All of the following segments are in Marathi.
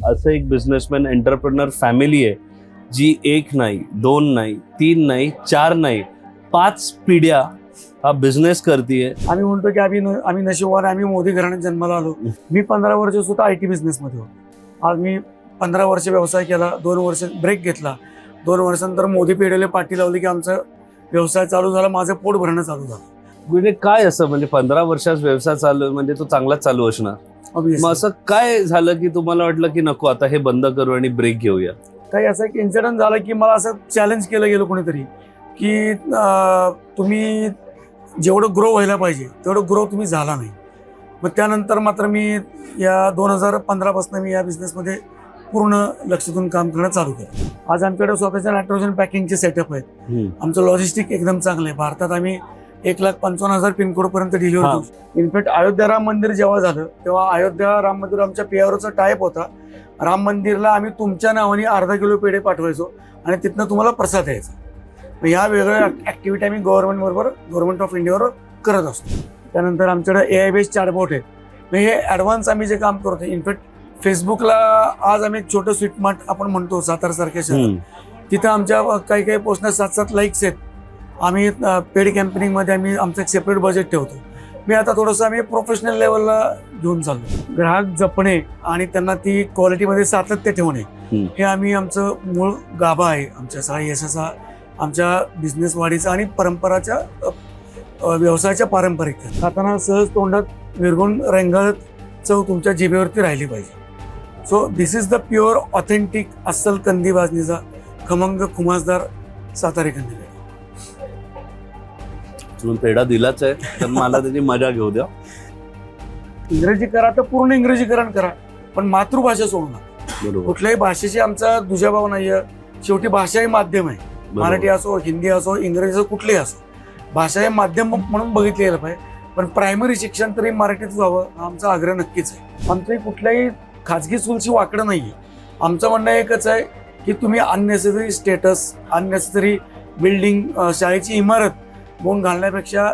असं एक बिझनेसमॅन एंटरप्रेनर फॅमिली आहे जी एक नाही, दोन नाही, तीन नाही, चार नाही, 5 पिढ्या हा बिझनेस करतीये. आम्ही म्हणतो की आम्ही नशिबवान, आम्ही मोदी घराण्यात जन्माला आलो. मी 15 वर्ष सुद्धा IT बिझनेसमध्ये होतो. आज मी 15 वर्ष व्यवसाय केला, 2 वर्ष ब्रेक घेतला. 2 वर्षांनंतर मोदी पिढीला पाठी लावली की आमचा व्यवसाय चालू झाला, माझं पोट भरणं चालू झालं. म्हणजे काय असं, म्हणजे 15 वर्षात व्यवसाय चालू म्हणजे तो चांगलाच चालू असणार. मग असं काय झालं की तुम्हाला वाटलं की नको आता हे बंद करू आणि ब्रेक घेऊया? काही असं एक इन्सिडेंट झाला की मला असं चॅलेंज केलं गेलं कोणीतरी की तुम्ही जेवढं ग्रो व्हायला पाहिजे तेवढं ग्रो तुम्ही झाला नाही. मग त्यानंतर मात्र मी या 2015 पासून मी या बिझनेसमध्ये पूर्ण लक्ष देऊन काम करणं चालू केलं. आज आमच्याकडे स्वतःच्या नायट्रोजन पॅकिंगचे सेटअप आहेत. आमचं लॉजिस्टिक एकदम चांगलं आहे. भारतात आम्ही 1,55,000 पिनकोडपर्यंत डिलिव्हर करू. इनफॅक्ट अयोध्या राम मंदिर जेव्हा झालं तेव्हा अयोध्या राम मंदिर आमच्या PROचा टायप होता. राम मंदिरला आम्ही तुमच्या नावाने अर्धा किलो पेढे पाठवायचो आणि तिथनं तुम्हाला प्रसाद यायचा. ह्या वेगळ्या ऍक्टिव्हिटी आम्ही गव्हर्नमेंट ऑफ इंडियावर करत असतो. त्यानंतर आमच्याकडे AI बेस्ड चॅटबॉट आहे. हे ॲडव्हान्स आम्ही जे काम करतो. इनफॅक्ट फेसबुकला आज आम्ही एक छोटं स्वीट मार्ट आपण म्हणतो सातारसारख्या शहरात, तिथं आमच्या काही पोस्टना 7-7 लाईक्स आहेत. आम्ही पेड कॅम्पेनिंगमध्ये आम्ही आमचं एक सेपरेट बजेट ठेवतो. मी आता थोडंसं आम्ही प्रोफेशनल लेवलला घेऊन चाललो. ग्राहक जपणे आणि त्यांना ती क्वालिटीमध्ये सातत्य ठेवणे हे आम्ही आमचं मूळ गाभा आहे. आमच्या सगळ्या यशाचा, आमच्या बिझनेस वाढीचा आणि परंपराच्या व्यवसायाच्या पारंपरिकता. खाताना सहज तोंडात विरघून रेंगाळत चव तुमच्या जिभेवरती राहिली पाहिजे. So this is the pure authentic अस्सल कंदी भाजणीचा खमंग खुमासदार सातारी कंदी पेढा. तुम्ही पेढा दिलाच आहे तर मला त्याची मजा घेऊ द्या. इंग्रजी करा तर पूर्ण इंग्रजीकरण करा, पण मातृभाषा सोडू नका. बरोबर. कुठल्याही भाषेशी आमचा दुजाभाव नाहीये. शेवटी भाषा हे माध्यम आहे. मराठी असो, हिंदी असो, इंग्रजी असो, कुठलेही असो, भाषा हे माध्यम म्हणून बघितलं गेलं पाहिजे. पण प्रायमरी शिक्षण तरी मराठीत व्हावं हा आमचा आग्रह नक्कीच आहे. आमचं कुठल्याही खाजगी स्कूलची वाकडं नाहीये. आमचं म्हणणं एकच आहे की तुम्ही अननेसेसरी स्टेटस, अननेसेसरी बिल्डिंग, शाळेची इमारत बघून घालण्यापेक्षा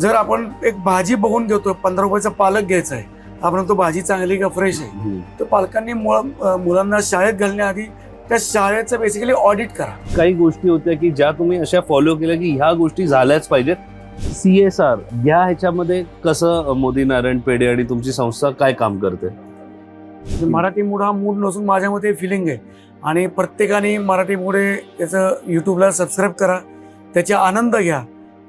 जर आपण एक भाजी बघून घेतो, 15 रुपयाचा पालक घ्यायचा आहे, आपण तो भाजी चांगली का फ्रेश आहे, तर पालकांनी मुलांना शाळेत घालण्याआधी त्या शाळेचं बेसिकली ऑडिट करा. काही गोष्टी होत्या की ज्या तुम्ही अशा फॉलो केल्या की ह्या गोष्टी झाल्याच पाहिजेत. CSR या ह्याच्यामध्ये कसं मोदी नारायण पेढे आणि तुमची संस्था काय काम करते? मराठी मूड हा मूड नसून माझ्या मते फिलिंग आहे. आणि प्रत्येकाने मराठी मूड याचं यूट्यूबला सबस्क्राईब करा, त्याचा आनंद घ्या.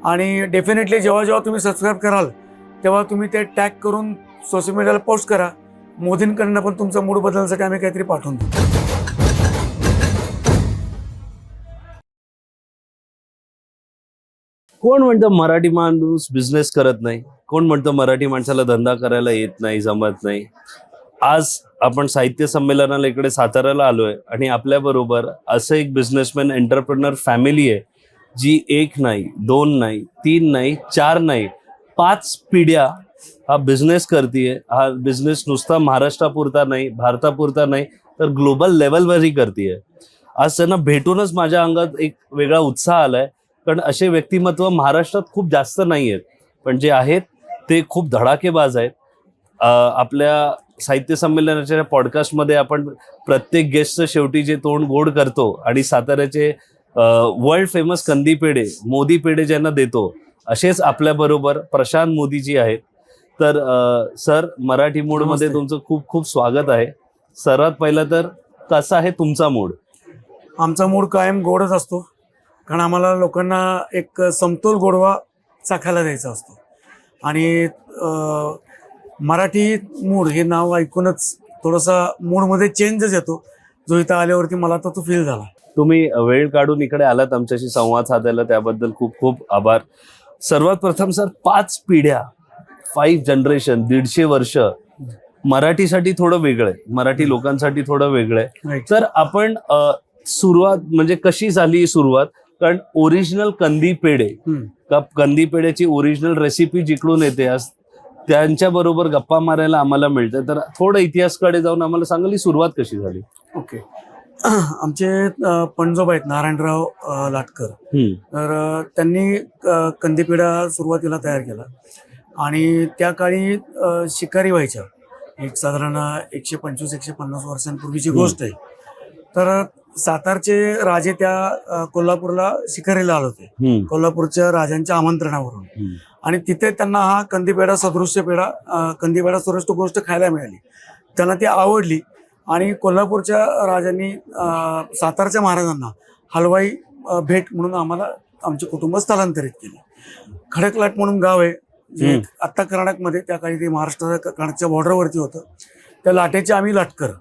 आणि डेफिनेटली जेव्हा जेव्हा तुम्ही सबस्क्राईब कराल तेव्हा तुम्ही ते टॅग करून सोशल मीडियाला पोस्ट करा. मोदींकडनं पण तुमचा मूड बदलण्यासाठी आम्ही काहीतरी पाठवून देऊ. कोण म्हणतं मराठी माणूस बिझनेस करत नाही? कोण म्हणतं मराठी माणसाला धंदा करायला येत नाही, जमत नाही? आज आपण साहित्य संमेलनाला इकडे साताऱ्याला आलोय आणि आपल्या बरोबर असं एक बिझनेसमॅन एंटरप्रेनर फॅमिली आहे जी एक नाही, दोन नाही, तीन नाही, चार नाही, 5 पिढ्या हा बिझनेस करतीये. हा बिझनेस नुसता महाराष्ट्रापुरता नाही, भारतापुरता नाही, तर ग्लोबल लेवलवरही करतीये. आज त्यांना भेटूनच माझ्या अंगात एक वेगळा उत्साह आलाय. कारण असे व्यक्तिमत्व महाराष्ट्रात खूप जास्त नाही आहेत, पण जे आहेत ते खूप धडाकेबाज आहेत. आपल्या साहित्य संमेलनाच्या पॉडकास्टमध्ये आपण प्रत्येक गेस्टचं शेवटी जे तोंड गोड करतो आणि साताऱ्याचे वर्ल्ड फेमस कंदी पेढे, मोदी पेढे ज्यांना देतो, असेच आपल्या बरोबर प्रशांत मोदीजी आहेत. तर सर, मराठी मूडमध्ये तुमचं खूप खूप स्वागत आहे. सर्वात पहिला तर कसा आहे तुमचा मूड? आमचा मूड कायम गोडच असतो, कारण आम्हाला लोकांना एक समतोल गोडवा चाखायला द्यायचा असतो. आणि मराठी मूड हे नाव ऐकूनच थोडासा मूडमध्ये चेंजच येतो, जो इथं आल्यावरती मला तो फील झाला. तुम्ही वेळ काढून इकडे आलात आमच्याशी संवाद साधायला, त्याबद्दल खूप खूप आभार. सर्वात प्रथम सर, 5 पिढ्या, 5 जनरेशन, 150 वर्ष मराठीसाठी थोडं वेगळं आहे, मराठी लोकांसाठी थोडं वेगळं आहे. तर आपण सुरुवात म्हणजे कशी झाली सुरुवात? कारण ओरिजिनल कंदी पेढे, कंदी पेढ्याची ओरिजिनल रेसिपी जिकडून येते, त्यांच्या बरोबर गप्पा मारायला आम्हाला मिळतं. तर थोडं इतिहासकडे जाऊन आम्हाला सांगाल ही सुरुवात कशी झाली? ओके. आमचे पणजोबा आहेत नारायणराव लाटकर, तर त्यांनी कंदीपेढा सुरुवातीला तयार केला. आणि त्या काळी शिकारी व्हायच्या, एक साधारण 125-150 वर्षांपूर्वीची गोष्ट आहे. तर सातारचे राजे त्या कोल्हापूरला शिकारीला आले होते कोल्हापूरच्या राजांच्या आमंत्रणावरून, आणि तिथे त्यांना हा कंदीपेढा सदृश्य पेढा, कंदीपेढा सदृश गोष्ट खायला मिळाली. त्यांना ती आवडली आणि कोल्हापूरच्या राजांनी सातारच्या महाराजांना हलवाई भेट म्हणून आम्हाला आमचे कुटुंब स्थलांतरित केले. खडकलाट म्हणून गाव आहे जे आत्ता कर्नाटकमध्ये, त्या काळी ते महाराष्ट्र कर्नाटकच्या बॉर्डरवरती होतं. त्या लाटेचे आम्ही लाटकर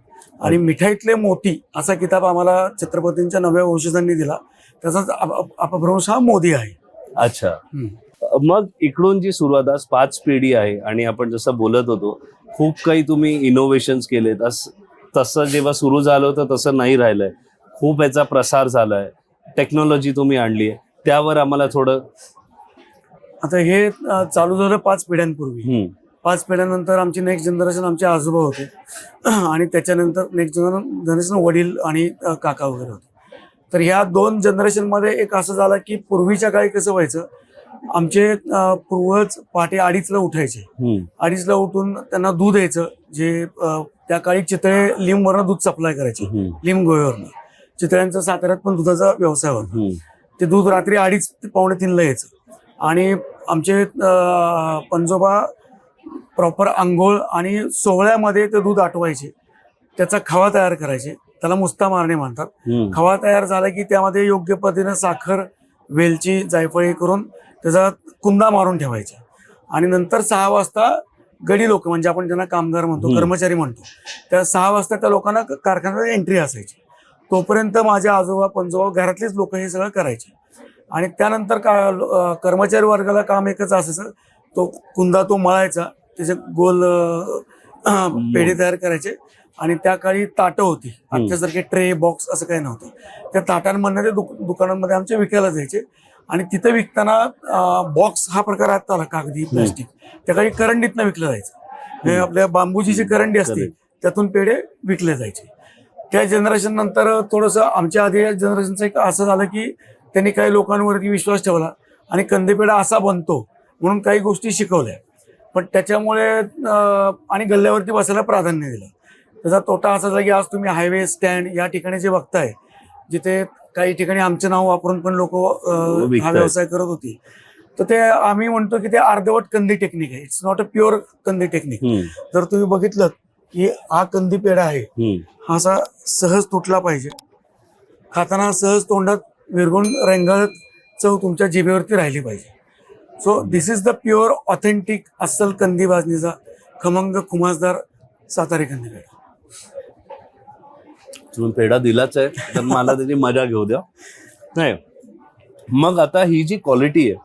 आणि मिठाईतले मोती असा किताब आम्हाला छत्रपतींच्या 9व्या वंशजांनी दिला. त्याचाच अपभ्रंश हा मोदी आहे. अच्छा. मग इकडून जी सुरुवात, आज 5 पिढी आहे आणि आपण जसं बोलत होतो खूप काही तुम्ही इनोव्हेशन्स केलेत. तसं जेव्हा सुरू झालं होतं तसं नाही राहिलंय, खूप याचा प्रसार झालाय, टेक्नॉलॉजी तुम्ही आणली आहे, त्यावर आम्हाला थोडं. आता हे चालू झालं 5 पिढ्यांपूर्वी. 5 पिढ्यानंतर आमची नेक्स्ट जनरेशन आमचे आजोबा होते आणि त्याच्यानंतर नेक्स्ट जनरेशन वडील आणि काका वगैरे होते. तर ह्या 2 जनरेशनमध्ये एक असं झालं की पूर्वीच्या काळी कसं व्हायचं, आमचे पूर्वज पहाटे 2:30ला उठायचे. 2:30ला उठून त्यांना दूध यायचं, जे त्या काळी चितळे लिंबवरनं दूध सप्लाय करायचे, लिंब गोव्यावरनं. चितळ्यांचा साताऱ्यात पण दुधाचा व्यवसाय होता. ते दूध रात्री 2:30 ते 2:45ला यायचं आणि आमचे पंजोबा प्रॉपर आंघोळ आणि सोहळ्यामध्ये ते दूध आटवायचे, त्याचा खवा तयार करायचे, त्याला मुस्ता मारणे म्हणतात. खवा तयार झाला की त्यामध्ये योग्य पद्धतीने साखर, वेलची, जायफळ करून त्याचा कुंदा मारून ठेवायचा आणि नंतर 6 वाजता गडी लोक, म्हणजे आपण ज्यांना कामगार म्हणतो, कर्मचारी म्हणतो, त्या 6 वाजता त्या लोकांना कारखान्यात एंट्री असायची. तोपर्यंत माझे आजोबा पंजोबा घरातलेच लोक हे सगळं करायचे. आणि त्यानंतर कर्मचारी वर्गाला काम एकच असायचं, तो कुंदा तो मळायचा, त्याचे गोल पेढे तयार करायचे. आणि त्या काळी ताटं होती, आजच्यासारखे ट्रे बॉक्स असं काही नव्हतं. त्या ताटांमधनं ते दुकानांमध्ये आमचे विकायला जायचे आणि तिथं विकताना बॉक्स हा प्रकार आता आला, कागदी प्लास्टिक. त्या काळी करंडीतनं विकलं जायचं, आपल्या बांबूची जी करंडी असते त्यातून पेढे विकले जायचे. त्या जनरेशन नंतर थोडंसं आमच्या आधी जनरेशनचं एक असं झालं की त्यांनी काही लोकांवरती विश्वास ठेवला आणि कंदीपेढा असा बनतो म्हणून काही गोष्टी शिकवल्या, पण त्याच्यामुळे आणि गल्ल्यावरती बसायला प्राधान्य दिलं. त्याचा तोटा असा झाला की आज तुम्ही हायवे, स्टँड या ठिकाणी जे बघताय, जिथे काही ठिकाणी आमचं नाव वापरून पण लोक हा व्यवसाय करत होती, तर ते आम्ही म्हणतो की ते अर्धवट कंदी टेक्निक आहे. इट्स नॉट अ प्युअर कंदी टेक्निक. जर तुम्ही बघितलं की हा कंदी पेढा आहे, हा असा सहज तुटला पाहिजे, खाताना सहज तोंडात विरघून रेंगाळत चव तुमच्या जिभेवरती राहिली पाहिजे. So this is the pure authentic अस्सल कंदी भाजणीचा खमंग खुमासदार सातारी कंदी पेढा. तुम्ही पेढा दिलाच आहे तर मला त्याची मजा घेऊ द्या. नाही, मग आता ही जी क्वालिटी आहे,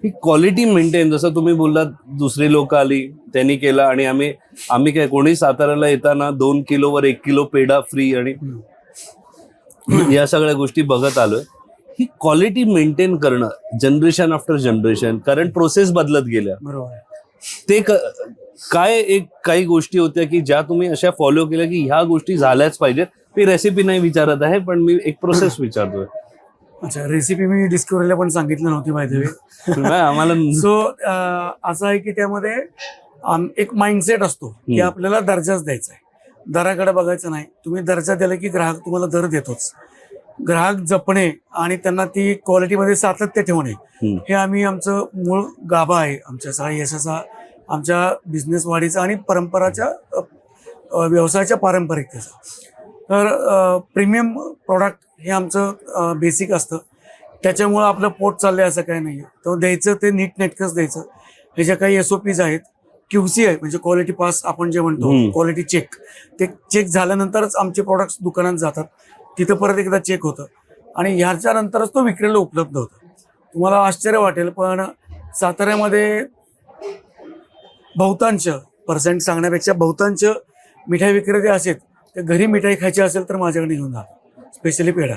ही क्वालिटी मेंटेन, जसं तुम्ही बोललात दुसरी लोक आली त्यांनी केला आणि आम्ही काय, कोणी साताऱ्याला येताना 2 किलोवर 1 किलो पेढा फ्री आणि या सगळ्या गोष्टी बघत आलोय. ही क्वालिटी मेंटेन करणं जनरेशन आफ्टर जनरेशन, कारण प्रोसेस बदलत गेल्या, बरोबर. ते काय काही गोष्टी होत्या की ज्या तुम्ही अशा फॉलो केल्या की ह्या गोष्टी झाल्याच पाहिजेत. मी रेसिपी नाही विचारत आहे, पण मी एक प्रोसेस विचारतोय. अच्छा, रेसिपी मी डिस्कवरीला पण सांगितलं नव्हती माहिती आम्हाला. सो असं आहे की त्यामध्ये एक माइंडसेट असतो की आपल्याला दर्जाच द्यायचा आहे, दराकडे बघायचं नाही. तुम्ही दर्जा दिला की ग्राहक तुम्हाला दर देतोच. ग्राहक जपणे आणि त्यांना ती क्वालिटीमध्ये सातत्य ठेवणे, हे आम्ही आमचं मूळ गाभा आहे आमच्या सगळ्या यशाचा, आमच्या बिझनेस वाढीचा आणि परंपराच्या व्यवसायाच्या पारंपरिकतेचा. तर प्रीमियम प्रोडक्ट हे आमचं बेसिक असतं, त्याच्यामुळं आपलं पोट चाललंय असं काही नाही आहे. तर द्यायचं ते नीटनेटकंच द्यायचं. हे ज्या काही SOPs आहेत, QC आहे म्हणजे क्वालिटी पास आपण जे म्हणतो, क्वालिटी चेक, ते चेक झाल्यानंतरच आमचे प्रोडक्ट्स दुकानात जातात. तिथं परत एकदा चेक होतं आणि ह्याच्या नंतरच तो विक्रीला उपलब्ध होतो. तुम्हाला आश्चर्य वाटेल, पण साताऱ्यामध्ये बहुतांश, पर्सेंट सांगण्यापेक्षा बहुतांश मिठाई विक्रेते असेल ते घरी मिठाई खायची असेल तर माझ्याकडे घेऊन जातात, स्पेशली पेढा.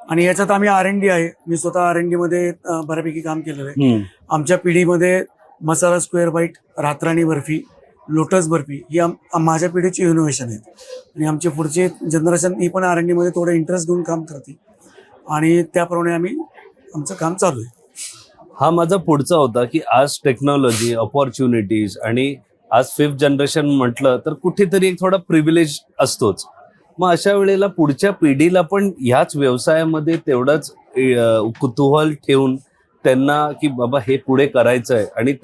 आणि याच्यात आम्ही R&D आहे. मी स्वतः R&D मध्ये बऱ्यापैकी काम केलेलं आहे. आमच्या पिढीमध्ये मसाला स्क्वेअर बाईट, रातराणी बर्फी, लोटस बर्फी ही माझ्या पिढीची इनोव्हेशन आहेत आणि आमची पुढची जनरेशन ही पण R&D मध्ये थोडं इंटरेस्ट घेऊन काम करते आणि त्याप्रमाणे आमचं काम चालू आहे. हा माझा पुढचा होता की आज टेक्नॉलॉजी, ऑपॉर्च्युनिटीज आणि आज 5th जनरेशन म्हटलं तर कुठेतरी एक थोडा प्रिव्हिलेज असतोच. मग अशा वेळेला पुढच्या पिढीला पण ह्याच व्यवसायामध्ये तेवढंच कुतूहल ठेवून त्यांना की बाबा हे पुढे करायचं आहे आणि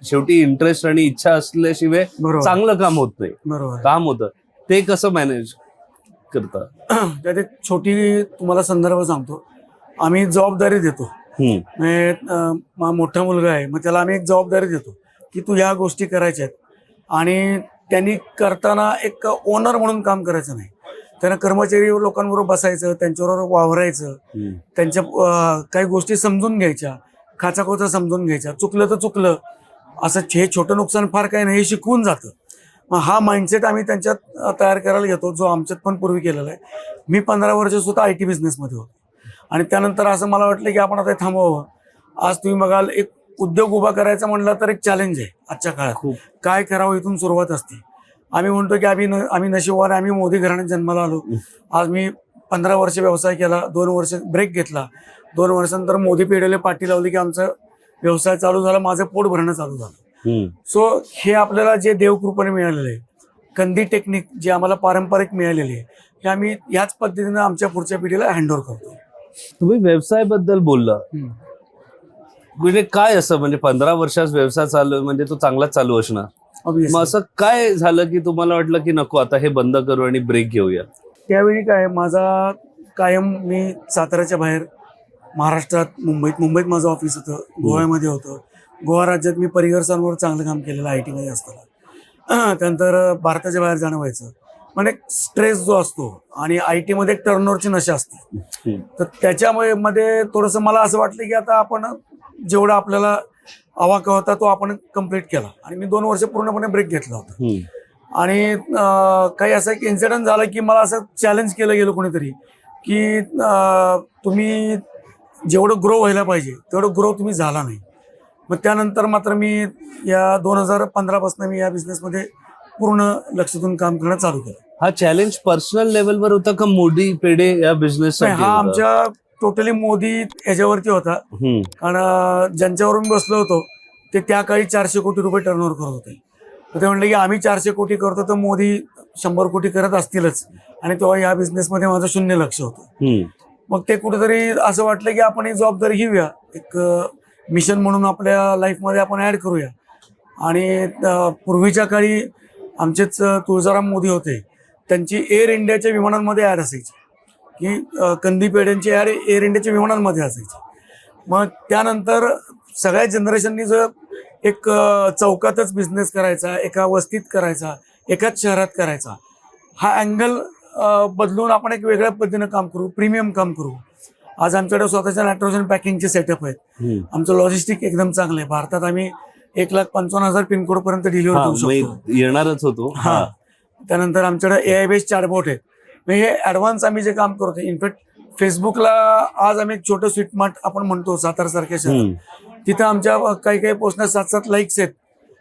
शेवटी इंटरेस्ट आणि इच्छा असल्याशिवाय बरोबर चांगलं काम होत नाही. बरोबर काम होतं ते कसं मॅनेज करता? त्यात एक छोटी तुम्हाला संदर्भ सांगतो. आम्ही जबाबदारी देतो. मोठा मुलगा आहे, मग त्याला आम्ही एक जबाबदारी देतो की तू ह्या गोष्टी करायच्या आहेत आणि त्यांनी करताना एक ओनर म्हणून काम करायचं नाही. त्यांना कर्मचारी लोकांबरोबर बसायचं, त्यांच्याबरोबर वावरायचं, त्यांच्या काही गोष्टी समजून घ्यायच्या, खाचाखोचा समजून घ्यायच्या, चुकलं तर चुकलं असं हे छोटं नुकसान फार काही नाही, हे शिकवून जातं. मग हा माइंडसेट आम्ही त्यांच्यात तयार करायला घेतो, जो आमच्यात पण पूर्वी केलेला आहे. मी 15 वर्ष सुद्धा IT बिझनेसमध्ये होतो आणि त्यानंतर असं मला वाटलं की आपण आता थांबवावं. आज तुम्ही बघाल एक उद्योग उभा करायचा म्हणलं तर एक चॅलेंज आहे आजच्या काळात. काय करावं इथून सुरुवात असते. आम्ही म्हणतो की आम्ही नशिबवान, आम्ही मोदी घराण्यात जन्माला आलो. आज मी 15 वर्ष व्यवसाय केला, 2 वर्ष ब्रेक घेतला, 2 वर्षांनंतर मोदी पेढेले पाठी लावली की आमचा व्यवसाय चालू झाला, माझं पोट भरणं चालू झालं. सो हे आपल्याला जे देवकृपेने मिळालेलं आहे, कंदी टेक्निक जे आम्हाला पारंपरिक मिळालेली आहे, हे आम्ही याच पद्धतीने आमच्या पुढच्या पिढीला हँडओव्हर करतो. तुम्ही व्यवसायाबद्दल बोलला, म्हणजे काय असं म्हणजे 15 वर्षात व्यवसाय चालू म्हणजे तो चांगलाच चालू असणार. मग असं काय झालं की तुम्हाला वाटलं की नको आता हे बंद करू आणि ब्रेक घेऊया? त्यावेळी काय माझा कायम मी साताऱ्याच्या बाहेर महाराष्ट्रात मुंबईत माझं ऑफिस होतं, गोव्यामध्ये होतं. गोवा राज्यात मी परिघर्षांवर चांगलं काम केलेलं IT मध्ये असताना. त्यानंतर भारताच्या बाहेर जाणं व्हायचं. म्हणजे स्ट्रेस जो असतो आणि IT मध्ये एक टर्नओव्हरची नशा असते, तर त्याच्यामुळे मध्ये थोडंसं मला असं वाटलं की आता आपण जेवढा आपल्याला आवाका होता तो आपण कम्प्लीट केला आणि मी 2 वर्ष पूर्णपणे ब्रेक घेतला होता. आणि काही असं एक इन्सिडेंट झाला की मला असं चॅलेंज केलं गेलं कोणीतरी की तुम्ही जेवढं ग्रो व्हायला पाहिजे तेवढं ग्रो तुम्ही झाला नाही. मग त्यानंतर मात्र मी या 2015 पासून मी या बिझनेसमध्ये पूर्ण लक्ष देऊन काम करणं चालू केलं. हा चॅलेंज पर्सनल लेवलवर होता का मोदी पेढे या बिझनेस? हा आमच्या टोटली मोदी याच्यावरती होता. कारण ज्यांच्यावर मी बसलो होतो ते त्या काळी 400 कोटी रुपये टर्नओव्हर करत होते. तर ते म्हणले की आम्ही 400 कोटी करतो तर मोदी 100 कोटी करत असतीलच. आणि तेव्हा या बिझनेसमध्ये माझं 0 लक्ष होतं. मग ते कुठेतरी असं वाटलं की आपण ही जबाबदारी घेऊया, एक मिशन म्हणून आपल्या लाईफमध्ये आपण ऍड करूया. आणि पूर्वीच्या काळी आमचेच तुळजाराम मोदी होते, त्यांची एअर इंडियाच्या विमानांमध्ये ऍड असायची की कंदी पेढ्यांची ऍड एअर इंडियाच्या विमानांमध्ये असायची. मग त्यानंतर सगळ्या जनरेशननी जर एक चौकातच बिझनेस करायचा, एका वस्तीत करायचा, एकाच शहरात करायचा, हा अँगल बदलून आपण एक वेगळ्या पद्धतीनं काम करू, प्रीमियम काम करू. आज आमच्याकडे स्वतःच्या नायट्रोजन पॅकिंगचे सेटअप आहेत. आमचं लॉजिस्टिक एकदम चांगलं आहे. भारतात आम्ही 1,55,000 पिनकोड पर्यंत डिलिव्हर करू शकतो. येणारच होतो. त्यानंतर आमच्याकडे AI बेस्ड चॅटबॉट आहेत. हे ऍडव्हान्स आम्ही जे काम करतो, इनफॅक्ट फेसबुकला आज आम्ही एक छोटं स्वीट मार्ट आपण म्हणतो सातारा सारख्या शहरात, तिथं आमच्या काही पोस्टना 7-7 लाईक्स आहेत.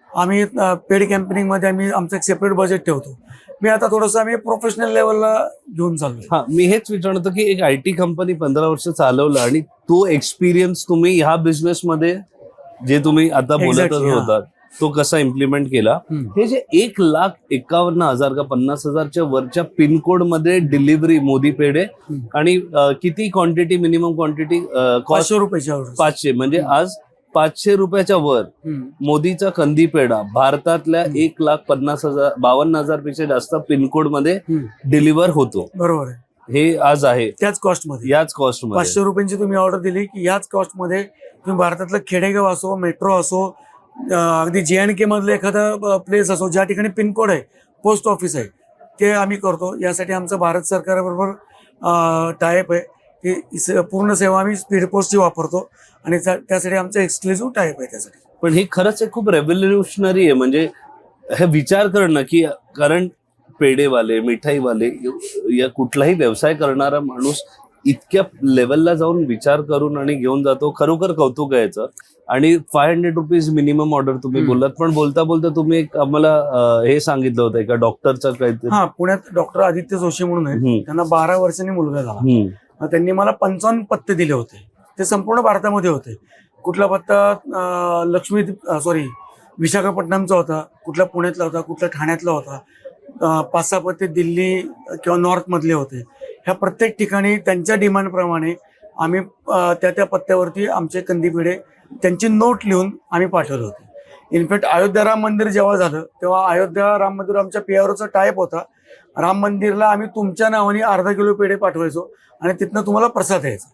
आम्ही पेड कॅम्पेनिंगमध्ये आम्ही आमचं एक सेपरेट बजेट ठेवतो. मी आता थोडंसं आम्ही प्रोफेशनल लेवलला घेऊन चाललोय. मी हेच विचारत होतो की एक IT कंपनी 15 वर्ष चालवलं आणि तो एक्सपिरियन्स तुम्ही ह्या बिझनेसमध्ये जे तुम्ही आता बोलतच होतात तो कसा इम्प्लिमेंट केला. हे जे 1,51,000 का 50,000च्या वरच्या पिनकोड मध्ये डिलिव्हरी मोदी पेढे आणि किती क्वांटिटी, मिनिमम क्वांटिटी? 500 रुपयाच्या वर. 500 म्हणजे आज 500 रुपयाच्या वर मोदीचा कंदी पेढा भारतातल्या 1,50,000 पेक्षा जास्त पिनकोड मध्ये डिलिव्हर होतो. बरोबर आहे. हे आज आहे त्याच कॉस्टमध्ये. 500 रुपयांची तुम्ही ऑर्डर दिली की याच कॉस्टमध्ये तुम्ही भारतातलं खेडेगाव असो, मेट्रो असो, अगदी JNK मधलं एखादा प्लेस असो, ज्या ठिकाणी पिनकोड आहे, पोस्ट ऑफिस आहे, ते आम्ही करतो. यासाठी आमचं भारत सरकारबरोबर टायअप आहे. ती पूर्ण सेवा आम्ही स्पीड पोस्टची वापरतो आणि त्यासाठी आमचं एक्सक्लुझिव्ह टायअप आहे त्यासाठी. पण हे खरंच एक खूप रेव्होल्युशनरी आहे. म्हणजे हे विचार करणं की कारण पेढेवाले, मिठाईवाले या कुठलाही व्यवसाय करणारा माणूस इतक्या लेवलला जाऊन विचार करून आणि घेऊन जातो, खरोखर कौतुक आहे याचं. आणि 500 रुपीज मिनिमम ऑर्डर तुम्ही बोललात, पण बोलता बोलता तुम्ही एक आम्हाला हे सांगितलं होतं एका डॉक्टरचं काहीतरी. पुण्यात डॉक्टर आदित्य जोशी म्हणून आहे, त्यांना 12 वर्षांनी मुलगा झाला. त्यांनी मला 55 पत्ते दिले होते. ते संपूर्ण भारतामध्ये होते. कुठला पत्ता? विशाखापट्टणमचा होता, कुठला पुण्यातला होता, कुठला ठाण्यातला होता, 5-6 पत्ते दिल्ली किंवा नॉर्थमधले होते. ह्या प्रत्येक ठिकाणी त्यांच्या डिमांडप्रमाणे आम्ही त्या त्या पत्त्यावरती आमचे कंदीपेढे त्यांची नोट लिहून आम्ही पाठवले होते. इनफॅक्ट अयोध्या राम मंदिर जेव्हा झालं तेव्हा अयोध्या राम मंदिर आमच्या PROचा टाईप होता. राम मंदिरला आम्ही तुमच्या नावाने अर्धा किलो पेढे पाठवायचो आणि तिथनं तुम्हाला प्रसाद यायचा.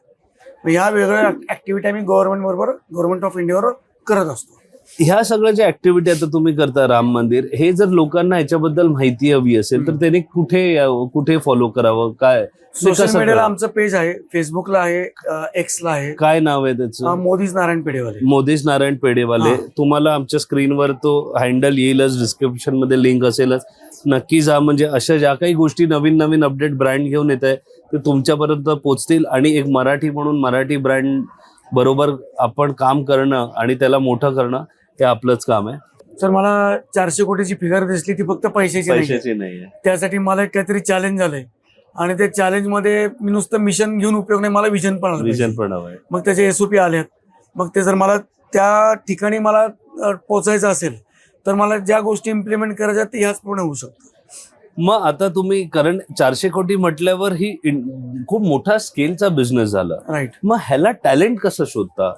ह्या वेगळ्या ऍक्टिव्हिटी आम्ही गव्हर्नमेंट ऑफ इंडियावर करत असतो. ह्या सगळ्या ज्या ऍक्टिव्हिटी आता तुम्ही करता राम मंदिर, हे जर लोकांना ह्याच्याबद्दल माहिती हवी असेल तर त्यांनी कुठे फॉलो करावं, काय सोशल कसं मीडियाला करावं? आमचं पेज आहे, फेसबुकला आहे, एक्सला आहे, काय नाव आहे त्याचं? मोदीज नारायण पेढेवाले. मोदेश नारायण पेढेवाले. हा. तुम्हाला आमच्या स्क्रीनवर तो हँडल येईलच, डिस्क्रिप्शन मध्ये लिंक असेलच. नक्की जा. म्हणजे अशा ज्या काही गोष्टी नवीन अपडेट ब्रँड घेऊन येत आहे ते तुमच्यापर्यंत पोहोचतील. आणि एक मराठी म्हणून मराठी ब्रँड बरोबर आपण काम करणं आणि त्याला मोठं करणं हे आपलंच काम आहे. सर मला 400 कोटीची फिगर दिसली, ती फक्त पैशाची नाही. नाहीये. त्यासाठी मला एक काहीतरी चॅलेंज झालंय आणि त्या चॅलेंजमध्ये मी नुसतं मिशन घेऊन उपयोग नाही, मला विजन पण आलं विजन पाहिजे. पण हवंय. मग त्याचे SOP आलेत. मग ते जर मला त्या ठिकाणी मला पोचायचं असेल तर मला ज्या गोष्टी इम्प्लिमेंट करायच्या त्या ह्याच पूर्ण होऊ शकतात. मग आता तुम्ही कारण 400 कोटी म्हटल्यावर ही खूप मोठा स्केलचा बिझनेस झाला. राईट. मग ह्याला टॅलेंट कसं शोधता?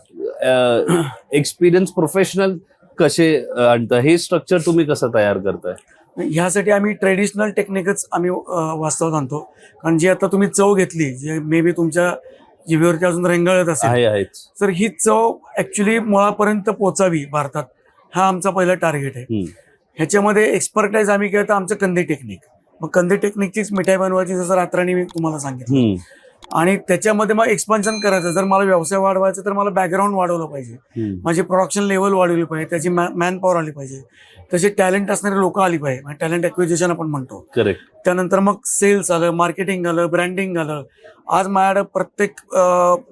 एक्सपिरियन्स प्रोफेशनल कसे आणता? हे स्ट्रक्चर तुम्ही कसं तयार करताय? ह्यासाठी आम्ही ट्रेडिशनल टेक्निकच आम्ही वास्तवात आणतो. कारण जी आता तुम्ही चव घेतली, जे मे बी तुमच्या जिभेवरती अजून रेंगाळत असेल, आहेच. तर ही चव ऍक्च्युली मुळापर्यंत पोचावी भारतात, हा आमचा पहिला टार्गेट आहे. ह्याच्यामध्ये एक्सपर्टाईज आम्ही केलं तर आमचं कंदी टेक्निक. मग कंदी टेक्निकचीच मिठाई बनवायची, जसं रात्राने मी तुम्हाला सांगितलं. आणि त्याच्यामध्ये मग एक्सपान्शन करायचं. जर मला व्यवसाय वाढवायचा तर मला बॅकग्राऊंड वाढवलं पाहिजे, माझी प्रोडक्शन लेवल वाढवली पाहिजे, त्याची मॅन पॉवर आली पाहिजे, तसे टॅलेंट असणारे लोक आली पाहिजे, टॅलेंट ॲक्विजिशन आपण म्हणतो. करेक्ट. त्यानंतर मग सेल्स आलं, मार्केटिंग आलं, ब्रँडिंग आलं. आज माझ्याकडे प्रत्येक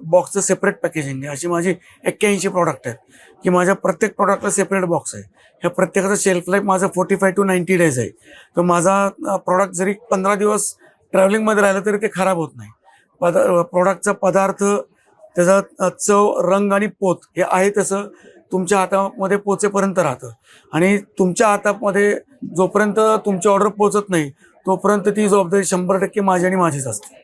बॉक्सचं सेपरेट पॅकेजिंग आहे. अशी माझी 81 प्रॉडक्ट आहेत की माझ्या प्रत्येक प्रॉडक्टला सेपरेट बॉक्स आहे. ह्या प्रत्येकाचं शेल्फ लाईफ माझं 45 to 90 days आहे. तर माझा प्रॉडक्ट जरी 15 दिवस ट्रॅव्हलिंगमध्ये राहिलं तरी ते खराब होत नाही. प्रॉडक्टचा पदार्थ, त्याचा चव, रंग आणि पोत हे आहे तसं तुमच्या हातामध्ये पोचेपर्यंत राहतं. आणि तुमच्या हातामध्ये जोपर्यंत तुमची ऑर्डर पोचत नाही तोपर्यंत ती जबाबदारी 100% माझी आणि माझीच असते.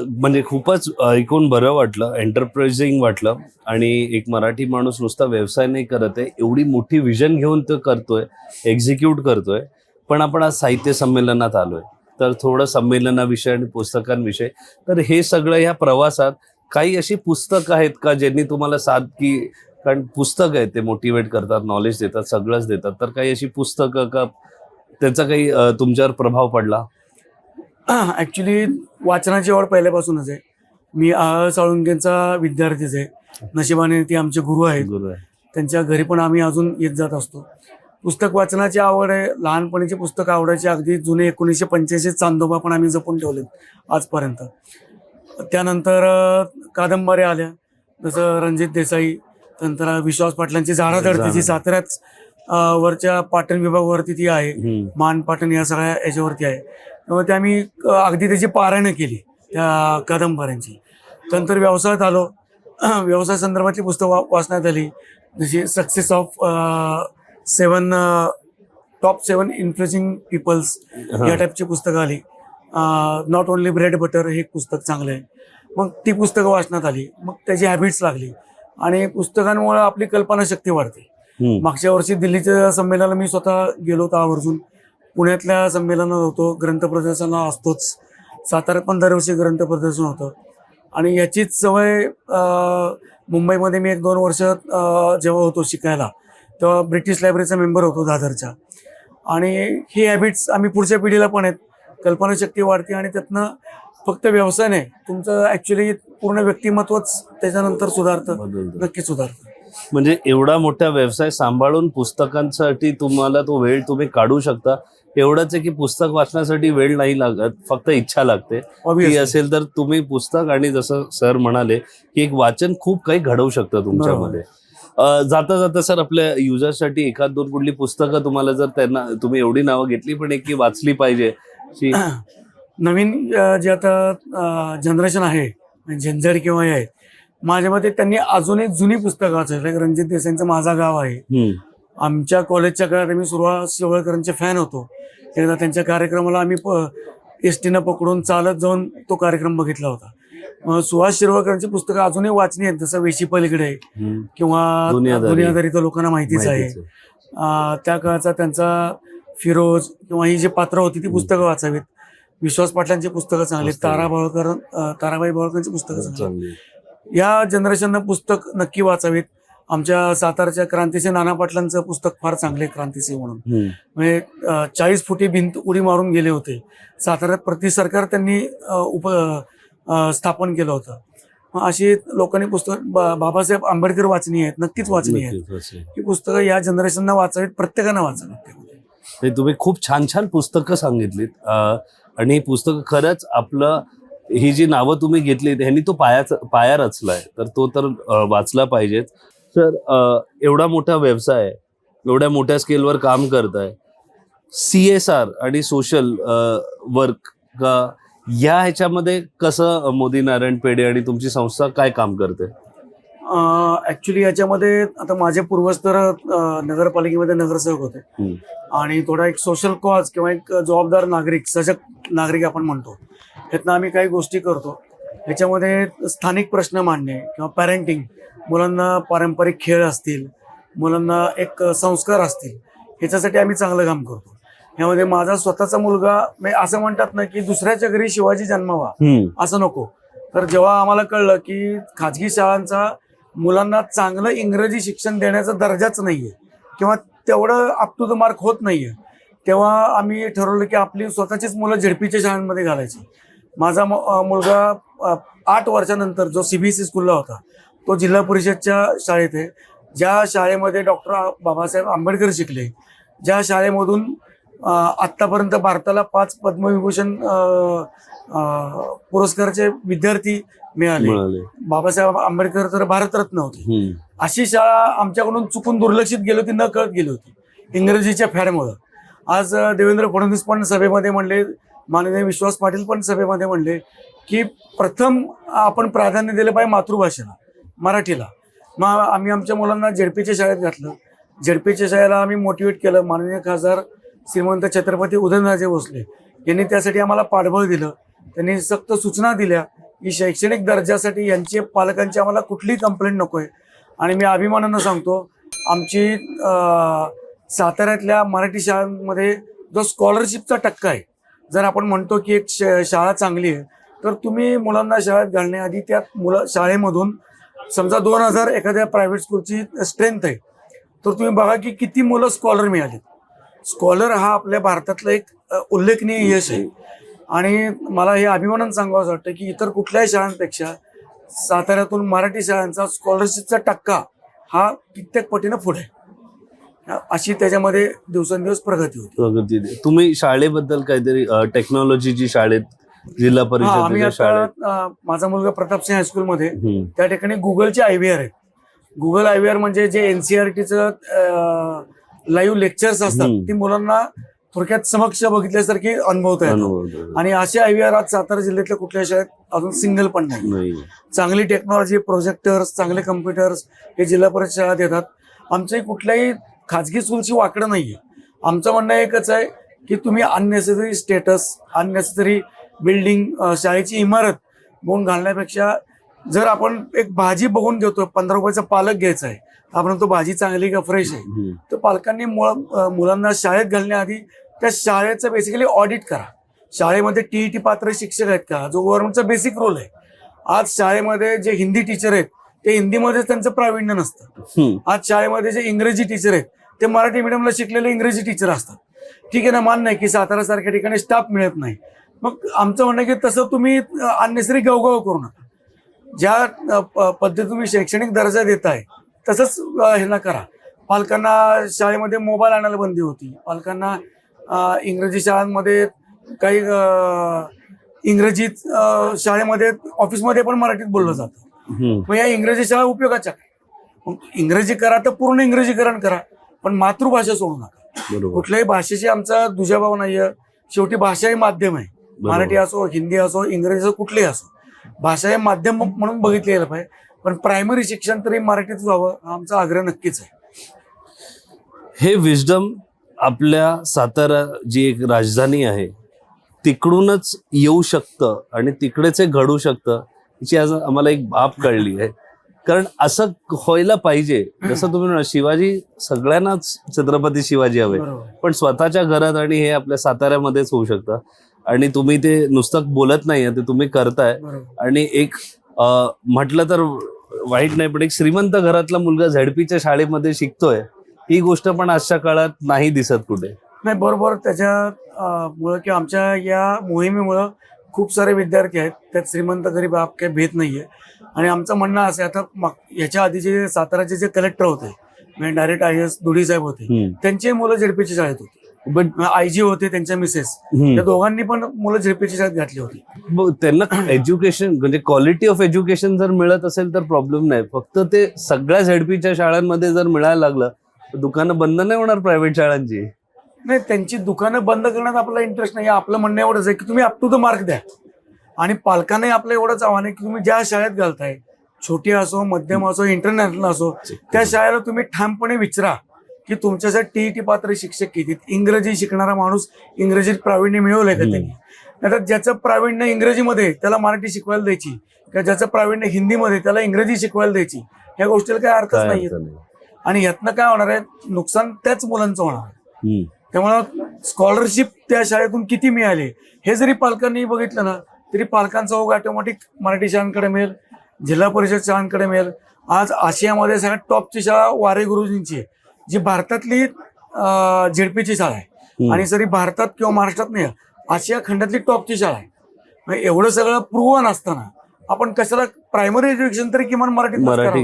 म्हणजे खूपच ऐकून बरं वाटलं, एंटरप्राइझिंग वाटलं. आणि एक मराठी माणूस नुसता व्यवसाय नाही करत आहे, एवढी मोठी विजन घेऊन तो करतोय, एक्झिक्यूट करतोय. पण आपण आज साहित्य संमेलनात आलोय, तर थोडं संमेलनाविषयी आणि पुस्तकांविषयी, तर हे सगळं ह्या प्रवासात काही अशी पुस्तकं आहेत का ज्यांनी तुम्हाला साथ की, कारण पुस्तक आहे ते मोटिवेट करतात, नॉलेज देतात, सगळंच देतात, तर काही अशी पुस्तकं का त्याचा काही तुमच्यावर प्रभाव पडला? ऍक्च्युली वाचनाची आवड पहिल्यापासूनच आहे. मी साळुंकेंचा विद्यार्थीच आहे. नशिबाने ती आमचे गुरु आहेत. त्यांच्या घरी पण आम्ही अजून येत जात असतो. पुस्तक वाचनाची आवड आहे. लहानपणीची पुस्तकं आवडायची. अगदी जुने 1985 चांदोबा पण आम्ही जपून ठेवलेत आजपर्यंत. त्यानंतर कादंबऱ्या आल्या, जसं रणजित देसाई, नंतर विश्वास पाटलांची झाडाझडतीची साताऱ्याच वरच्या पाटण विभागावरती ती आहे, मान पाटण या सगळ्या याच्यावरती आहे. त्यामुळे ते आम्ही अगदी त्याची पारायणं केली त्या कादंबऱ्यांची. त्यानंतर व्यवसायात आलो. व्यवसाय संदर्भातली पुस्तकं वाचण्यात आली, जशी success of top 7 influencing peoples या टाईपची पुस्तकं आली. नॉट ओनली ब्रेड बटर हे एक पुस्तक चांगलं आहे. मग ती पुस्तकं वाचण्यात आली. मग त्याची हॅबिट्स लागली आणि पुस्तकांमुळे आपली कल्पनाशक्ती वाढते. मागच्या वर्षी दिल्लीच्या संमेलनाला मी स्वतः गेलो होतो आवर्जून. पुण्यातल्या संमेलनात होतो, ग्रंथ प्रदर्शनाला असतोच. साताऱ्यात पण दरवर्षी ग्रंथ प्रदर्शन होतं. आणि याचीच सवय मुंबईमध्ये मी 1-2 वर्ष जेव्हा होतो शिकायला, तेव्हा ब्रिटिश लायब्ररीचा मेंबर होतो दादरच्या. आणि ही हॅबिट्स आम्ही पुढच्या पिढीला पण आहेत. कल्पनाशक्ती वाढते आणि त्यातनं फक्त व्यवसाय नाही, तुमचं ॲक्च्युली पूर्ण व्यक्तिमत्वच त्याच्यानंतर सुधारतं, नक्कीच सुधारतं. म्हणजे एवढा मोठा व्यवसाय सांभाळून पुस्तकांसाठी तुम्हाला तो वेळ तुम्ही काढू शकता. एवढंच आहे की पुस्तक वाचण्यासाठी वेळ नाही लागत, फक्त इच्छा लागते. ती असेल तर तुम्ही पुस्तक, आणि जसं सर म्हणाले की एक वाचन खूप काही घडवू शकतं तुमच्यामध्ये. जाता जाता सर आपल्या युजर्ससाठी 1-2 कुठली पुस्तकं तुम्हाला, जर त्यांना तुम्ही एवढी नावं घेतली पण एक की वाचली पाहिजे, नवीन जे आता जनरेशन आहे, झेंझड किंवा हे आहे, माझ्या मते त्यांनी अजूनही जुनी पुस्तकं वाचावी. रणजित देसाईंचं माझा गाव आहे. आमच्या कॉलेजच्या काळात आम्ही सुहास शिरवाळकरांचे फॅन होतो. एकदा त्यांच्या कार्यक्रमाला आम्ही एसटीनं पकडून चालत जाऊन तो कार्यक्रम बघितला होता. सुहास शिरवाळकरांची पुस्तकं अजूनही वाचनी आहेत, जसं वेशी पलीकडे किंवा दुनियादारी तर लोकांना माहितीच आहे. त्या काळाचा त्यांचा फिरोज किंवा ही जी पात्र होती ती पुस्तकं वाचावीत. विश्वास पाटलांची पुस्तकं चांगली, ताराबाई बोळकरांची पुस्तकं चांगली. या जनरेशननं पुस्तक नक्की वाचावीत. आमच्या सातारच्या क्रांतिसिंह नाना पाटलांचं पुस्तक फार चांगले, क्रांतिसिंह म्हणून. म्हणजे 40 फुटी भिंत उडी मारून गेले होते. साताऱ्यात सरकार त्यांनी स्थापन केलं होतं. अशी लोकांनी पुस्तक बाबासाहेब आंबेडकर वाचनी आहेत, नक्कीच वाचनी आहेत. ही पुस्तकं या जनरेशनना वाचावीत, प्रत्येकानं वाचावीत. तुम्ही खूप छान छान पुस्तकं सांगितलीत आणि पुस्तकं खरंच आपलं ही जी नावं तुम्ही घेतलीत ह्यांनी तो पाया रचलाय, तर तो तर वाचला पाहिजेच. सर, एवढा मोठा व्यवसाय, एवढ्या मोठ्या स्केलवर काम करताय, CSR आणि सोशल वर्क या ह्याच्यामध्ये कसं मोदी नारायण पेढे आणि तुमची संस्था काय काम करते? ऍक्च्युली याच्यामध्ये आता माझे पूर्वज तर नगरपालिकेमध्ये नगरसेवक होते आणि थोडा एक सोशल कॉज किंवा एक जबाबदार नागरिक, सजग नागरिक आपण म्हणतो, यातनं आम्ही काही गोष्टी करतो. ह्याच्यामध्ये स्थानिक प्रश्न मांडणे किंवा पॅरेंटिंग, मुलांना पारंपरिक खेळ असतील, मुलांना एक संस्कार असतील, ह्याच्यासाठी आम्ही चांगलं काम करतो. यामध्ये माझा स्वतःचा मुलगा, असं म्हणतात ना की दुसऱ्याच्या घरी शिवाजी जन्मावा, असं नको. तर जेव्हा आम्हाला कळलं की खाजगी शाळांचा मुलांना चांगलं इंग्रजी शिक्षण देण्याचा दर्जाच नाहीये किंवा तेवढं अप टू द मार्क होत नाहीये, तेव्हा आम्ही ठरवलं की आपली स्वतःचीच मुलं झेडपीच्या शाळांमध्ये घालायची. माझा मुलगा 8 वर्षानंतर जो CBSE स्कूलला होता तो जिल्हा परिषदच्या शाळेत आहे, ज्या शाळेमध्ये डॉक्टर बाबासाहेब आंबेडकर शिकले, ज्या शाळेमधून आत्तापर्यंत भारताला 5 पद्मविभूषण पुरस्काराचे विद्यार्थी मिळाले. बाबासाहेब आंबेडकर तर भारतरत्न होते. अशी शाळा आमच्याकडून चुकून दुर्लक्षित गेली होती, न कळत गेली होती इंग्रजीच्या फॅडमुळं. आज देवेंद्र फडणवीस पण सभेमध्ये म्हणले, माननीय विश्वास पाटील पण सभेमध्ये म्हणले की प्रथम आपण प्राधान्य दिलं पाहिजे मातृभाषेला, मराठीला. मग आम्ही आमच्या मुलांना झेडपीच्या शाळेत घातलं. झेडपीच्या शाळेला आम्ही मोटिवेट केलं. माननीय खासदार श्रीमंत छत्रपती उदयनराजे भोसले यांनी त्यासाठी आम्हाला पाठबळ दिलं. त्यांनी सक्त सूचना दिल्या की शैक्षणिक दर्जासाठी यांचे पालकांची आम्हाला कुठलीही कंप्लेंट नको आहे. आणि मी अभिमानानं सांगतो, आमची साताऱ्यातल्या मराठी शाळांमध्ये जो स्कॉलरशिपचा टक्का आहे, जर आपण म्हणतो की एक शाळा चांगली आहे, तर तुम्ही मुलांना शाळेत घालण्याआधी त्या शाळेमधून समजा 2000 एखाद्या प्रायव्हेट स्कूलची स्ट्रेंथ आहे, तर तुम्ही बघा की किती मुलं स्कॉलर मिळाले. स्कॉलर हा आपल्या भारतातलं एक उल्लेखनीय यश आहे. आणि मला हे अभिमानानं सांगावं वाटतं की इतर कुठल्याही शाळांपेक्षा साताऱ्यातून मराठी शाळांचा स्कॉलरशिपचा टक्का हा कित्येक पटीनं पुढे आहे. अशी त्याच्यामध्ये दिवसेंदिवस प्रगती होती. तुम्ही शाळेबद्दल काहीतरी टेक्नॉलॉजीची शाळेत जिल्हा परिषद शाळेत, माझा मुलगा प्रतापसिंह हायस्कूलमध्ये त्या ठिकाणी गुगलचे IVR आहेत. गुगल IVR म्हणजे जे NCERTचं लाईव्ह लेक्चर्स असतात ती मुलांना थोडक्यात समक्ष बघितल्यासारखी अनुभवता येतात. आणि असे IVR आज सातारा जिल्ह्यातल्या कुठल्या शाळेत अजून सिंगल पण नाही. चांगली टेक्नॉलॉजी, प्रोजेक्टर्स, चांगले कम्प्युटर्स हे जिल्हा परिषद शाळेत येतात. आमच्याही कुठल्याही खाजगी स्कूलची वाकडं नाहीये. आमचं म्हणणं एकच आहे की तुम्ही अननेसेसरी स्टेटस, अननेसेसरी बिल्डिंग, शाळेची इमारत बघून घालण्यापेक्षा जर आपण एक भाजी बघून घेतो, 15 रुपयाचा पालक घ्यायचा आहे, आपण तो भाजी चांगली का फ्रेश आहे, तर पालकांनी मुलांना शाळेत घालण्याआधी त्या शाळेचं बेसिकली ऑडिट करा. शाळेमध्ये TET पात्र शिक्षक आहेत का, जो गव्हर्नमेंटचा बेसिक रोल आहे. आज शाळेमध्ये जे हिंदी टीचर आहेत ते हिंदीमध्ये त्यांचं प्रावीण्य नसतं. आज शाळेमध्ये जे इंग्रजी टीचर आहेत ते मराठी मीडियमला शिकलेले इंग्रजी टीचर असतात. ठीक आहे ना, मान्य आहे की सातारा सारख्या ठिकाणी स्टाफ मिळत नाही. मग आमचं म्हणणं की तसं तुम्ही अननेसरी गवगव करू नका. ज्या पद्धती तुम्ही शैक्षणिक दर्जा देताय तसंच हे ना करा. पालकांना शाळेमध्ये मोबाईल आणायला बंदी होती. पालकांना इंग्रजी शाळांमध्ये काही इंग्रजीत शाळेमध्ये ऑफिसमध्ये पण मराठीत बोललं जातं. मग या इंग्रजी शाळा उपयोगाच्या मग इंग्रजी करा तर पूर्ण इंग्रजीकरण करा, पण मातृभाषा सोडू नका. कुठल्याही भाषेशी आमचा दुजाभाव नाहीये. शेवटी भाषा हे माध्यम आहे. मराठी असो, हिंदी असो, इंग्रजी असो, कुठलेही असो, भाषा हे माध्यम म्हणून बघितलं गेलं पाहिजे. पण प्रायमरी शिक्षण तरी मराठीत व्हावं हा आमचा आग्रह नक्कीच आहे. हे विजडम आपल्या सातारा जी एक राजधानी आहे तिकडूनच येऊ शकतं आणि तिकडेच हे घडू शकतं याची आज आम्हाला एक बाब कळली आहे. कारण असं व्हायला पाहिजे. जसं तुम्ही म्हणा शिवाजी सगळ्यांनाच छत्रपती शिवाजी हवे, बरोबर. पण स्वतःच्या घरात आणि हे आपल्या साताऱ्यामध्येच होऊ शकतं. आणि तुम्ही ते नुसतं बोलत नाहीये, ते तुम्ही करताय. बरोबर. आणि एक म्हटलं तर वाईट नाही, पण एक श्रीमंत घरातला मुलगा झेडपीच्या शाळेमध्ये शिकतोय ही गोष्ट पण आजच्या काळात नाही दिसत कुठे. नाही बरोबर. त्याच्या मुळे किंवा आमच्या या मोहिमेमुळं खूप सारे विद्यार्थी आहेत, त्यात श्रीमंत गरीब हा काही भेद नाहीये. आणि आमचं म्हणणं असं आहे, आता याच्या आधी जे साताराचे जे कलेक्टर होते म्हणजे डायरेक्ट IAS दुडी साहेब होते, त्यांचे मुलं झेडपीच्या शाळेत होते. पण IG होते त्यांच्या मिसेस, त्या दोघांनी पण मुलं झेडपीच्या शाळेत घातली होती. त्यांना एज्युकेशन म्हणजे क्वालिटी ऑफ एज्युकेशन जर मिळत असेल तर प्रॉब्लेम नाही. फक्त ते सगळ्या झेडपीच्या शाळांमध्ये जर मिळायला लागलं तर दुकानं बंद नाही होणार प्रायव्हेट शाळांची. नाही, त्यांची दुकानं बंद करण्यात आपला इंटरेस्ट नाही. आपलं म्हणणं एवढंच आहे की तुम्ही अप टू द मार्क द्या. आणि पालकांनाही आपलं एवढंच आव्हान आहे की तुम्ही ज्या शाळेत घालताय, छोटी असो, मध्यम असो, इंटरनॅशनल असो, त्या शाळेला तुम्ही ठामपणे विचारा की तुमच्यासाठी TET पात्र शिक्षक किती. इंग्रजी शिकणारा माणूस इंग्रजीत प्रावीण्य मिळवलंय का त्यांनी? नाहीतर ज्याचं प्रावीण्य इंग्रजीमध्ये त्याला मराठी शिकवायला द्यायची, किंवा ज्याचं प्रावीण्य हिंदीमध्ये त्याला इंग्रजी शिकवायला द्यायची, ह्या गोष्टीला काही अर्थच नाहीये. आणि ह्यातनं काय होणार आहे, नुकसान त्याच मुलांचं होणार आहे. त्यामुळं स्कॉलरशिप त्या शाळेतून किती मिळाले हे जरी पालकांनी बघितलं ना तरी पालकांचा ओघ ऑटोमॅटिक मराठी शाळांकडे मिळेल, जिल्हा परिषद शाळांकडे मिळेल. आज आशियामध्ये सगळ्यात टॉपची शाळा वारे गुरुजींची आहे, जी भारतातली झेडपीची शाळा आहे. आणि जरी भारतात किंवा महाराष्ट्रात नाही, आशिया खंडातली टॉपची शाळा आहे. म्हणजे एवढं सगळं प्रूव्हन असताना आपण कशाला प्रायमरी एज्युकेशन तरी किमान मराठी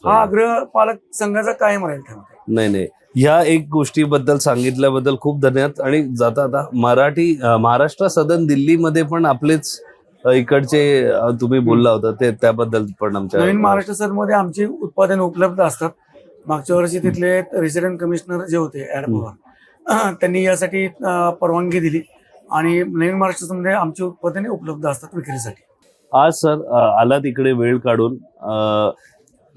हा आग्रह पालक संघाचा कायम राहील. नाही, ह्या एक गोष्टीबद्दल सांगितल्याबद्दल खूप धन्यवाद. आणि जाता आता महाराष्ट्र सदन दिल्लीमध्ये पण आपलेच इकडचे तुम्ही बोलला होता ते त्याबद्दल पण आमच्या नवीन महाराष्ट्र सदनमध्ये आमची उत्पादन उपलब्ध असतात. मागच्या वर्षी तिथले रेसिडेंट कमिशनर जे होते ऍड पवार, त्यांनी यासाठी परवानगी दिली आणि नवीन महाराष्ट्र सदनमध्ये आमची उत्पादने उपलब्ध असतात विक्रीसाठी. आज सर आला तिकडे वेळ काढून,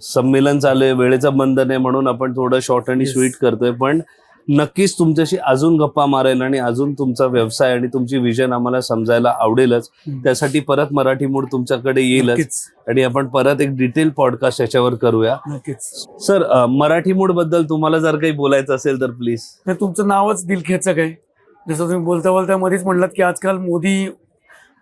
संमेलन चालू आहे, वेळेचा बंधन आहे म्हणून आपण थोडं शॉर्ट आणि स्वीट करतोय, पण नक्कीच तुमच्याशी अजून गप्पा मारेल आणि अजून तुमचा व्यवसाय आणि तुमची विजन आम्हाला समजायला आवडेलच. त्यासाठी परत मराठी मूड तुमच्याकडे येईलच आणि आपण परत एक डिटेल पॉडकास्ट याच्यावर करूया. सर, मराठी मूड बद्दल तुम्हाला जर काही बोलायचं असेल तर प्लीज. तुमचं नावच दिलखेचक आहे. जसं तुम्ही बोलता बोलता मध्येच म्हणलात की आजकाल मोदी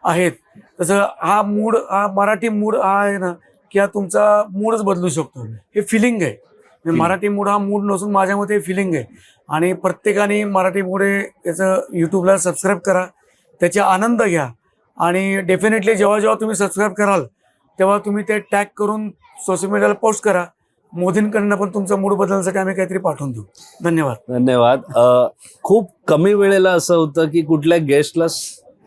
आहेत, तसं हा मूड, हा मराठी मूड हा आहे ना की हा तुमचा मूडच बदलू शकतो. हे फिलिंग आहे. मराठी मूड हा मूड नसून माझ्या मते हे फिलिंग आहे. आणि प्रत्येकाने मराठी मूड याचं यूट्यूबला सबस्क्राईब करा, त्याचा आनंद घ्या. आणि डेफिनेटली जेव्हा जेव्हा तुम्ही सबस्क्राईब कराल तेव्हा तुम्ही ते टॅग करून सोशल मीडियाला पोस्ट करा. मोदींकडनं पण तुमचा मूड बदलण्यासाठी आम्ही काहीतरी पाठवून देऊ. धन्यवाद. खूप कमी वेळेला असं होतं की कुठल्या गेस्टला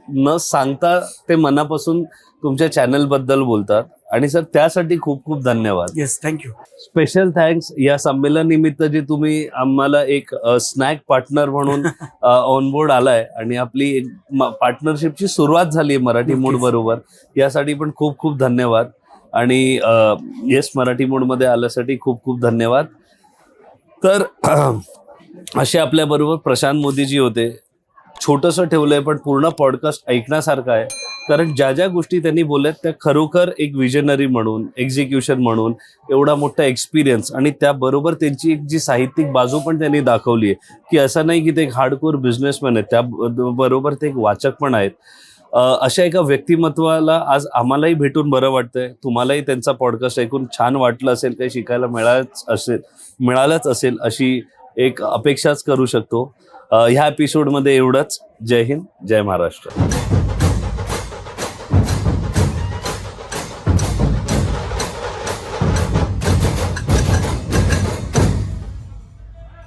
न सांगता ते मनापासून तुमच्या चॅनल बद्दल बोलतात आणि सर त्यासाठी खूप खूप धन्यवाद. Yes, thank you. Special thanks. या संमेलन निमित्त जे तुम्ही आम्हाला एक स्नॅक पार्टनर म्हणून ऑनबोर्ड आलाय आणि आपली पार्टनरशिपची सुरुवात झाली मराठी मूड बरोबर, यासाठी पण खूप खूप धन्यवाद. आणि येस, मराठी मूड मध्ये आल्यासाठी खूप खूप धन्यवाद. तर असे आपल्या बरोबर प्रशांत मोदीजी होते. छोटंसं ठेवलंय पण पूर्ण पॉडकास्ट ऐकण्यासारखं आहे, कारण ज्या ज्या गोष्टी त्यांनी बोलल्यात त्या खरोखर एक विजनरी म्हणून, एक्झिक्युशन म्हणून एवढा मोठा एक्सपिरियन्स आणि त्याबरोबर त्यांची एक जी साहित्यिक बाजू पण त्यांनी दाखवली आहे की असं नाही की ते एक हार्डकोर बिझनेसमॅन आहेत, त्याबरोबर ते एक वाचक पण आहेत. अशा एका व्यक्तिमत्वाला आज आम्हालाही भेटून बरं वाटतंय. तुम्हालाही त्यांचा पॉडकास्ट ऐकून छान वाटलं असेल, काही शिकायला मिळालंच असेल अशी एक अपेक्षाच करू शकतो. ह्या एपिसोडमध्ये एवढंच. जय हिंद, जय महाराष्ट्र.